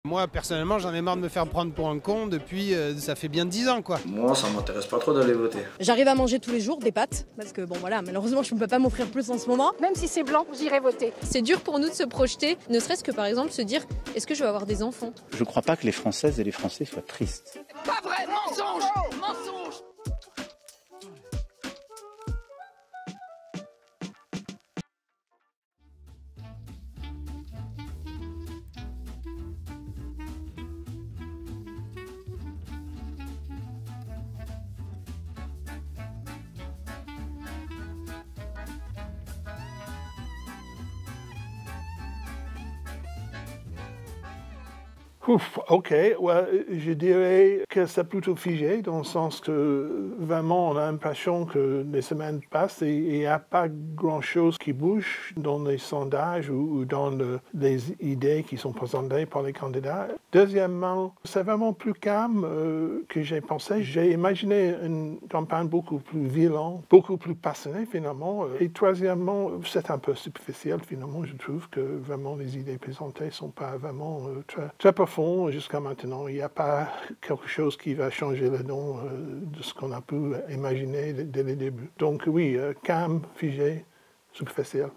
Moi, personnellement, j'en ai marre de me faire prendre pour un con depuis, ça fait bien 10 ans, quoi. Moi, ça m'intéresse pas trop d'aller voter. J'arrive à manger tous les jours des pâtes, parce que bon voilà, malheureusement je ne peux pas m'offrir plus en ce moment. Même si c'est blanc, j'irai voter. C'est dur pour nous de se projeter, ne serait-ce que par exemple se dire, est-ce que je vais avoir des enfants? Je crois pas que les Françaises et les Français soient tristes. Pas vrai, mensonge, mensonge. OK, ouais, je dirais que c'est plutôt figé, dans le sens que vraiment on a l'impression que les semaines passent et il n'y a pas grand-chose qui bouge dans les sondages ou dans les idées qui sont présentées par les candidats. Deuxièmement, c'est vraiment plus calme que j'ai pensé. J'ai imaginé une campagne beaucoup plus violente, beaucoup plus passionnée finalement. Et troisièmement, c'est un peu superficiel finalement. Je trouve que vraiment les idées présentées ne sont pas vraiment très profondes jusqu'à maintenant. Il n'y a pas quelque chose qui va changer le nom de ce qu'on a pu imaginer dès le début. Donc oui, calme, figé, superficiel.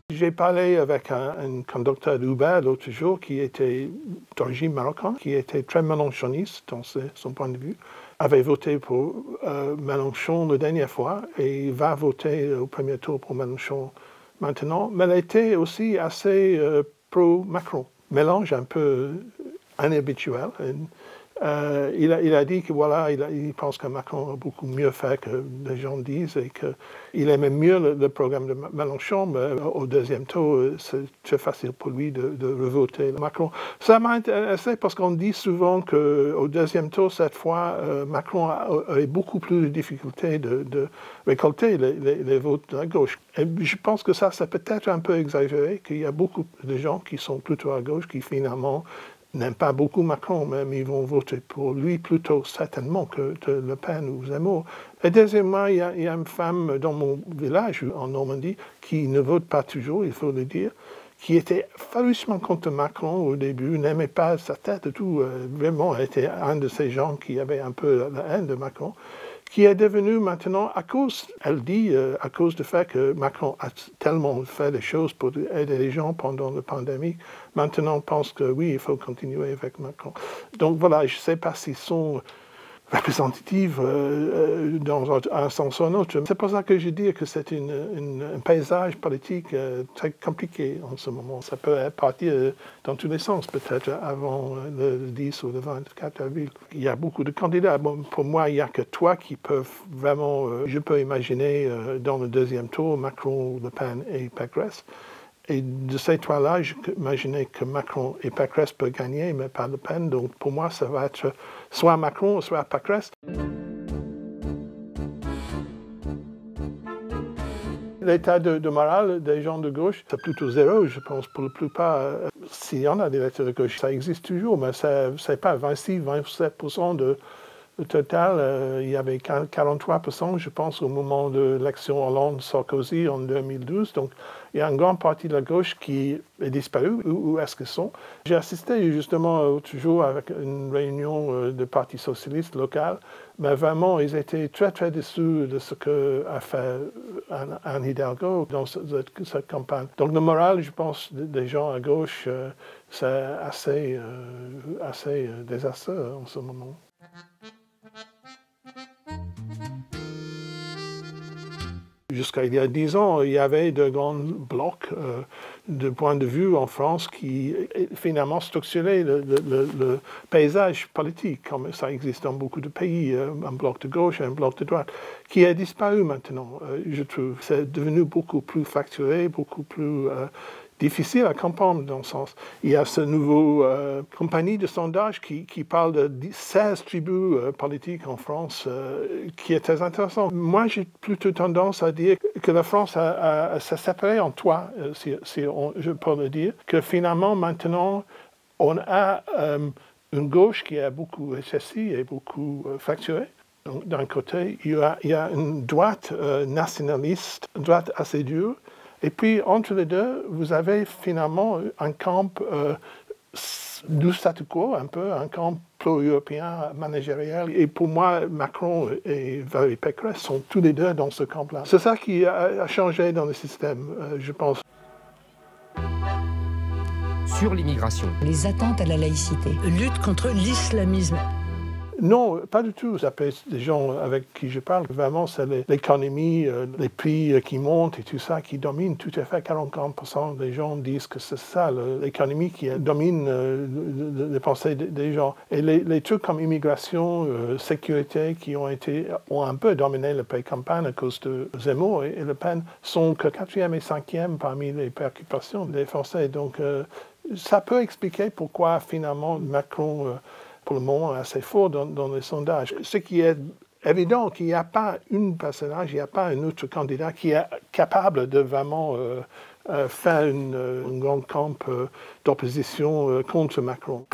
J'ai parlé avec un conducteur d'Uber l'autre jour qui était d'origine marocaine, qui était très mélenchoniste dans son point de vue, avait voté pour Mélenchon la dernière fois et va voter au premier tour pour Mélenchon maintenant, mais elle était aussi assez pro-Macron. Mélange un peu inhabituel. Il a dit que voilà, il pense que Macron a beaucoup mieux fait que les gens disent et qu'il aimait mieux le programme de Mélenchon, mais au deuxième tour, c'est très facile pour lui de revoter Macron. Ça m'a intéressé parce qu'on dit souvent qu'au deuxième tour, cette fois, Macron a beaucoup plus de difficultés de récolter les votes de la gauche. Et je pense que ça, c'est peut-être un peu exagéré, qu'il y a beaucoup de gens qui sont plutôt à gauche qui finalement n'aiment pas beaucoup Macron, même ils vont voter pour lui plutôt certainement que Le Pen ou Zemmour. Et deuxièmement, il y a une femme dans mon village en Normandie qui ne vote pas toujours, il faut le dire, qui était farouchement contre Macron au début, n'aimait pas sa tête et tout, vraiment, elle était un de ces gens qui avaient un peu la haine de Macron, qui est devenu maintenant, à cause, elle dit, à cause du fait que Macron a tellement fait des choses pour aider les gens pendant la pandémie, maintenant on pense que oui, il faut continuer avec Macron. Donc voilà, je ne sais pas s'ils sont représentatifs dans un sens ou un autre. C'est pour ça que je dis que c'est un paysage politique très compliqué en ce moment. Ça peut partir dans tous les sens, peut-être avant le 10 ou le 24 avril. Il y a beaucoup de candidats. Bon, pour moi, il n'y a que trois qui peuvent vraiment, je peux imaginer dans le deuxième tour, Macron, Le Pen et Pécresse. Et de ces trois-là, j'imaginais que Macron et Pécresse peuvent gagner, mais pas Le Pen. Donc pour moi, ça va être soit Macron, soit Pécresse. L'état de morale des gens de gauche, c'est plutôt zéro, je pense, pour la plupart. S'il y en a des électeurs de gauche, ça existe toujours, mais ce n'est pas 26-27% de total. Il y avait 43%, je pense, au moment de l'élection Hollande-Sarkozy en 2012. Donc, il y a une grande partie de la gauche qui est disparue. Où est-ce qu'ils sont? J'ai assisté justement l'autre jour avec une réunion du Parti socialiste local, mais vraiment, ils étaient très, très déçus de ce qu'a fait Anne Hidalgo dans cette campagne. Donc, le moral, je pense, des gens à gauche, c'est assez désastreux en ce moment. Jusqu'à il y a 10 ans, il y avait de grands blocs de points de vue en France qui finalement structuraient le paysage politique, comme ça existe dans beaucoup de pays, un bloc de gauche et un bloc de droite, qui a disparu maintenant, je trouve. C'est devenu beaucoup plus fracturé, beaucoup plus difficile à comprendre dans le sens. Il y a ce nouveau compagnie de sondage qui parle de 16 tribus politiques en France, qui est très intéressant. Moi, j'ai plutôt tendance à dire que la France s'est séparée en trois, si je peux le dire, que finalement, maintenant, on a une gauche qui est beaucoup rétrécie et beaucoup fracturée. D'un côté, il y a une droite nationaliste, une droite assez dure, Et puis, entre les deux, vous avez finalement un camp du statu quo, un peu, un camp pro-européen managérial. Et pour moi, Macron et Valérie Pécresse sont tous les deux dans ce camp-là. C'est ça qui a changé dans le système, je pense. Sur l'immigration. Les attentes à la laïcité. Lutte contre l'islamisme. Non, pas du tout. Ça peut être des gens avec qui je parle. Vraiment, c'est l'économie, les prix qui montent et tout ça qui domine. Tout à fait, 40% des gens disent que c'est ça, l'économie qui domine les pensées des gens. Et les trucs comme immigration, sécurité, qui ont un peu dominé le pays campagne à cause de Zemmour et Le Pen, sont que 4e et 5e parmi les préoccupations des Français. Donc, ça peut expliquer pourquoi finalement Macron... pour le moment, assez fort dans les sondages. Ce qui est évident, qu'il n'y a pas un personnage, il n'y a pas un autre candidat qui est capable de vraiment faire une grande camp d'opposition contre Macron.